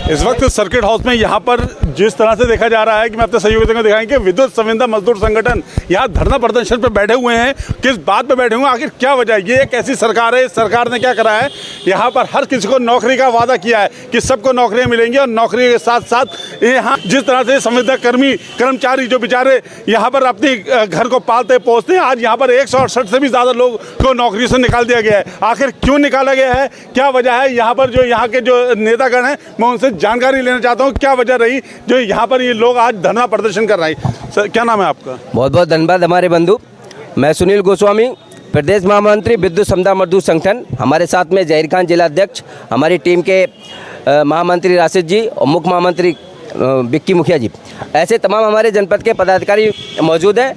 इस वक्त circuit house में यहाँ पर जिस तरह से देखा जा रहा है कि मैं अपने सहयोगियों को दिखाएंगे विद्युत संविदा मजदूर संगठन यहाँ धरना प्रदर्शन पे बैठे हुए हैं। किस बात पे बैठे हुए हैं, आखिर क्या वजह है? ये एक ऐसी सरकार है, सरकार ने क्या करा है, यहाँ पर हर किसी को नौकरी का वादा किया है कि सबको नौकरियाँ मिलेंगी और नौकरी के साथ साथ यहाँ जिस तरह से संविदा कर्मचारी जो बेचारे यहाँ पर अपनी घर को पालते पोसते हैं, आज यहाँ पर 168 से भी ज़्यादा लोग को नौकरी से निकाल दिया गया है। आखिर क्यों निकाला गया है, क्या वजह है? यहाँ पर जो यहाँ के जो नेतागण हैं मैं उनसे जानकारी लेना चाहता हूँ, क्या वजह रही जो यहाँ पर ये लोग आज धरना प्रदर्शन कर रहे हैं। सर, क्या नाम है आपका? बहुत बहुत धन्यवाद हमारे बंधु। मैं सुनील गोस्वामी, प्रदेश महामंत्री विद्युत समता मजदूर संगठन। हमारे साथ में जहीर खान जिला अध्यक्ष, हमारी टीम के महामंत्री राशिद जी और मुख्य महामंत्री विक्की मुखिया जी, ऐसे तमाम हमारे जनपद के पदाधिकारी मौजूद हैं।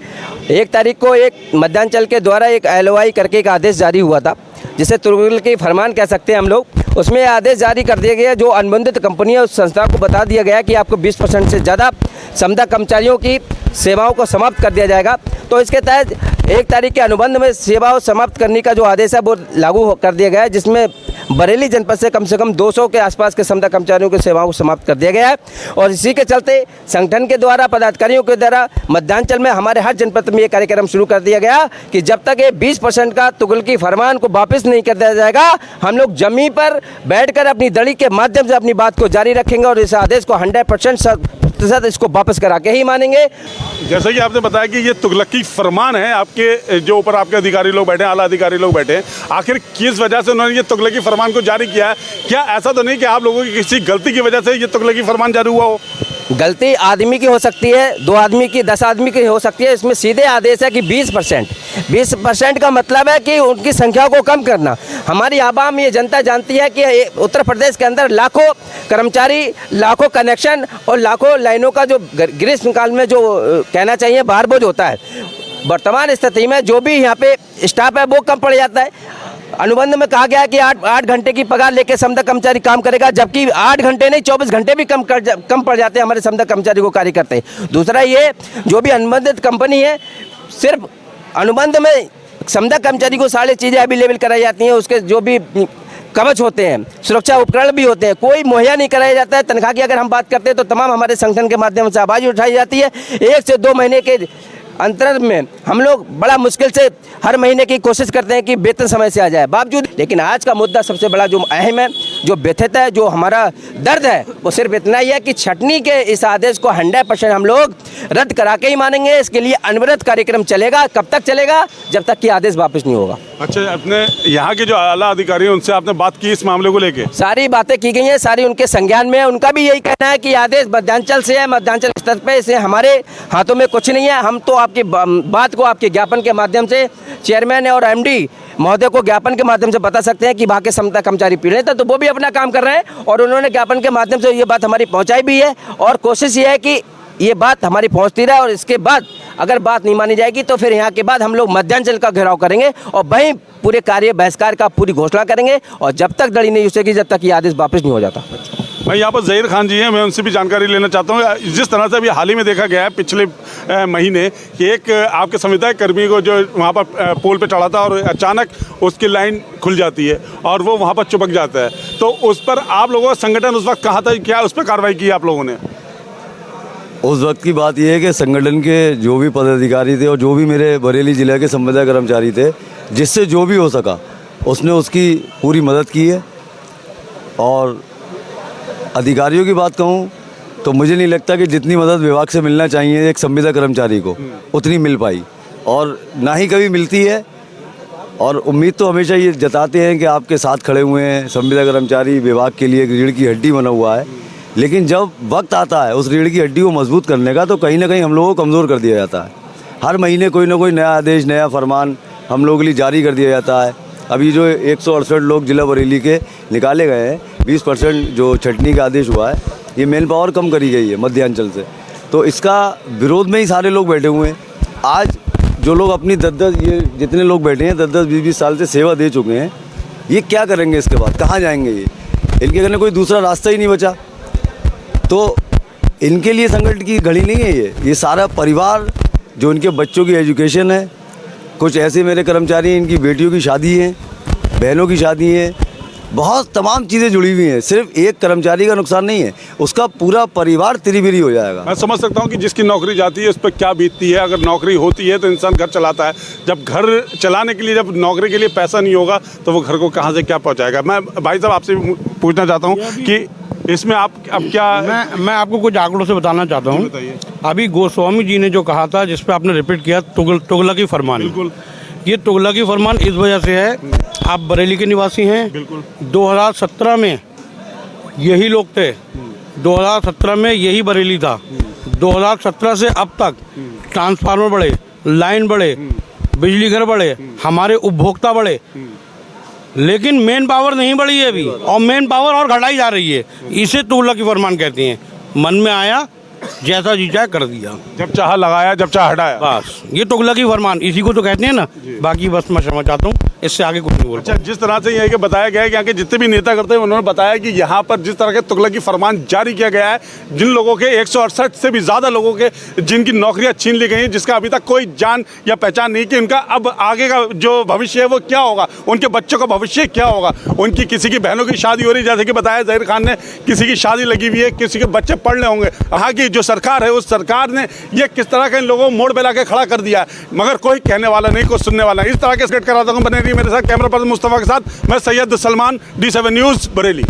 1 तारीख को एक मध्यांचल के द्वारा एक LOI करके एक आदेश जारी हुआ था, जिसे तुगलकी की फरमान कह सकते हैं हम लोग। उसमें आदेश जारी कर दिया गया, जो अनुबंधित कंपनियों और संस्था को बता दिया गया कि आपको 20% से ज़्यादा संविदा कर्मचारियों की सेवाओं को समाप्त कर दिया जाएगा। तो इसके तहत 1 तारीख के अनुबंध में सेवाओं समाप्त करने का जो आदेश है वो लागू कर दिया गया है, जिसमें बरेली जनपद से कम 200 के आसपास के संविदा कर्मचारियों की सेवाओं को समाप्त कर दिया गया है। और इसी के चलते संगठन के द्वारा, पदाधिकारियों के द्वारा मध्यांचल में हमारे हर जनपद में ये कार्यक्रम शुरू कर दिया गया कि जब तक ये 20% का तुगलकी फरमान को वापस नहीं कर दिया जाएगा, हम लोग जमीन पर बैठकर अपनी दड़ी के माध्यम से अपनी बात को जारी रखेंगे और इस आदेश को 100% इसको वापस करा के ही मानेंगे। जैसे कि आपने बताया कि ये तुगलकी फरमान है, आपके जो ऊपर आपके अधिकारी लोग बैठे हैं, आला अधिकारी लोग बैठे हैं, आखिर किस वजह से उन्होंने ये तुगलकी फरमान को जारी किया है? क्या ऐसा तो नहीं कि आप लोगों की किसी गलती की वजह से ये तुगलकी फरमान जारी हुआ हो? गलती आदमी की हो सकती है, 2 आदमी की, 10 आदमी की हो सकती है। इसमें सीधे आदेश है कि 20% का मतलब है कि उनकी संख्या को कम करना। हमारी आवाम, ये जनता जानती है कि उत्तर प्रदेश के अंदर लाखों कर्मचारी, लाखों कनेक्शन और लाखों लाइनों का जो ग्रीष्म काल में जो कहना चाहिए बाहर बोझ होता है, वर्तमान स्थिति में जो भी यहाँ पे स्टाफ है वो कम पड़ जाता है। अनुबंध में कहा गया है कि 8 घंटे की पगार लेके संविदा कर्मचारी काम करेगा, जबकि 8 घंटे नहीं 24 घंटे भी कम पड़ जाते हैं हमारे संविदा कर्मचारी को कार्य करते हैं। दूसरा, ये जो भी अनुबंधित कंपनी है, सिर्फ अनुबंध में संविदा कर्मचारी को सारी चीज़ें अवेलेबल कराई जाती हैं, उसके जो भी कवच होते हैं, सुरक्षा उपकरण भी होते हैं, कोई मुहैया नहीं कराया जाता है। तनख्वाह की अगर हम बात करते हैं तो तमाम हमारे संगठन के माध्यम से आवाज़ उठाई जाती है। 1 से 2 महीने के अंतर में हम लोग बड़ा मुश्किल से हर महीने की कोशिश करते हैं कि वेतन समय से आ जाए, बावजूद। लेकिन आज का मुद्दा सबसे बड़ा जो अहम है, जो व्यथित है, जो हमारा दर्द है, वो सिर्फ इतना ही है कि छटनी के इस आदेश को 100% हम लोग रद्द करा के ही मानेंगे। इसके लिए अनवरत कार्यक्रम चलेगा। कब तक चलेगा? जब तक कि आदेश वापस नहीं होगा। अच्छा, अपने यहाँ के जो आला अधिकारी हैं उनसे आपने बात की इस मामले को लेके? सारी बातें की गई हैं, सारी उनके संज्ञान में है। उनका भी यही कहना है कि आदेश मध्यांचल से है, मध्यांचल स्तर पे, इसे हमारे हाथों में कुछ नहीं है। हम तो आपकी बात को आपके ज्ञापन के माध्यम से चेयरमैन और MD महोदय को ज्ञापन के माध्यम से बता सकते हैं कि वहाँ के संविदा कर्मचारी पीड़ित है, तो वो भी अपना काम कर रहे हैं और उन्होंने ज्ञापन के माध्यम से ये बात हमारी पहुँचाई भी है। और कोशिश ये है कि ये बात हमारी पहुँचती रहे, और इसके बाद अगर बात नहीं मानी जाएगी तो फिर यहाँ के बाद हम लोग मध्यांचल का घेराव करेंगे और वहीं पूरे कार्य बहिष्कार का पूरी घोषणा करेंगे, और जब तक दड़ी नहीं उसेगी, जब तक ये आदेश वापस नहीं हो जाता। मैं यहाँ पर जहीर खान जी हैं, मैं उनसे भी जानकारी लेना चाहता हूँ। जिस तरह से अभी हाल ही में देखा गया है पिछले महीने कि एक आपके संविदा कर्मी को जो वहाँ पर पोल पे चढ़ा था और अचानक उसकी लाइन खुल जाती है और वो वहाँ पर चिपक जाता है, तो उस पर आप लोगों का संगठन उस वक्त कहाँ था? क्या उस पर कार्रवाई की आप लोगों ने? उस वक्त की बात यह है कि संगठन के जो भी पदाधिकारी थे और जो भी मेरे बरेली ज़िले के संविदा कर्मचारी थे, जिससे जो भी हो सका उसने उसकी पूरी मदद की है। और अधिकारियों की बात कहूँ तो मुझे नहीं लगता कि जितनी मदद विभाग से मिलना चाहिए एक संविदा कर्मचारी को, उतनी मिल पाई, और ना ही कभी मिलती है। और उम्मीद तो हमेशा ये जताते हैं कि आपके साथ खड़े हुए हैं संविदा कर्मचारी, विभाग के लिए एक रीढ़ की हड्डी बना हुआ है। लेकिन जब वक्त आता है उस रीढ़ की हड्डी को मजबूत करने का, तो कहीं ना कहीं हम लोगों को कमज़ोर कर दिया जाता है। हर महीने कोई ना कोई नया आदेश, नया फरमान हम लोगों के लिए जारी कर दिया जाता है। अभी जो 168 लोग जिला बरेली के निकाले गए हैं, 20% जो छटनी का आदेश हुआ है, ये मैन पावर कम करी गई है मध्यांचल से, तो इसका विरोध में ही सारे लोग बैठे हुए हैं। आज जो लोग अपनी 10-10, ये जितने लोग बैठे हैं 10-10, 20-20 साल से सेवा दे चुके हैं, ये क्या करेंगे? इसके बाद कहाँ जाएंगे? ये इनके करने कोई दूसरा रास्ता ही नहीं बचा। तो इनके लिए संकट की घड़ी नहीं है ये सारा परिवार, जो इनके बच्चों की एजुकेशन है। कुछ ऐसे मेरे कर्मचारी हैं, इनकी बेटियों की शादी है, बहनों की शादी है, बहुत तमाम चीज़ें जुड़ी हुई हैं। सिर्फ एक कर्मचारी का नुकसान नहीं है, उसका पूरा परिवार तिरी-बिरी हो जाएगा। मैं समझ सकता हूँ कि जिसकी नौकरी जाती है उस पर क्या बीतती है। अगर नौकरी होती है तो इंसान घर चलाता है, जब घर चलाने के लिए, जब नौकरी के लिए पैसा नहीं होगा तो वो घर को कहाँ से क्या पहुँचाएगा। मैं भाई साहब आपसे पूछना चाहता हूँ कि इसमें आप अब क्या। मैं आपको कुछ आंकड़ों से बताना चाहता हूँ। बताइए। अभी गोस्वामी जी ने जो कहा था, जिस पे आपने रिपीट किया, तुगलकी फरमान। बिल्कुल। ये तुगलकी फरमान इस वजह से है, आप बरेली के निवासी हैं। बिल्कुल। 2017 में यही लोग थे, 2017 में यही बरेली था। 2017 से अब तक ट्रांसफार्मर बढ़े, लाइन बढ़े, बिजली घर बढ़े, हमारे उपभोक्ता बढ़े, लेकिन मेन पावर नहीं बढ़ी है अभी, और मेन पावर और घटाई जा रही है। इसे तुगलकी फरमान कहते हैं। मन में आया, जैसा जी चाहे कर दिया, जब चाह लगाया, जब चाह हटाया। बस ये तुगलकी फरमान इसी को तो कहते हैं ना। बाकी बस मैं समझ चाहता हूँ, इससे आगे कुछ नहीं बोल। अच्छा, जिस तरह से ये कि बताया गया है कि यहाँ के जितने भी नेता करते हैं उन्होंने बताया कि यहाँ पर जिस तरह के तुगलकी फरमान जारी किया गया है, जिन लोगों के 168 से भी ज़्यादा लोगों के जिनकी नौकरियाँ छीन ली गई हैं, जिसका अभी तक कोई जान या पहचान नहीं कि उनका अब आगे का जो भविष्य है वो क्या होगा, उनके बच्चों का भविष्य क्या होगा। उनकी किसी की बहनों की शादी हो रही, जैसे कि बताया ज़हीर खान ने, किसी की शादी लगी हुई है, किसी के बच्चे पढ़ रहे होंगे। यहाँ की जो सरकार है उस सरकार ने ये किस तरह के इन लोगों को मोड़ बेला के खड़ा कर दिया है, मगर कोई कहने वाला नहीं, कोई सुनने वाला नहीं। इस तरह के स्केट कराता हूँ। बने रहिए मेरे साथ, कैमरा पर्सन मुस्तफ़ा के साथ मैं सैयद सलमान, D7 न्यूज़ बरेली।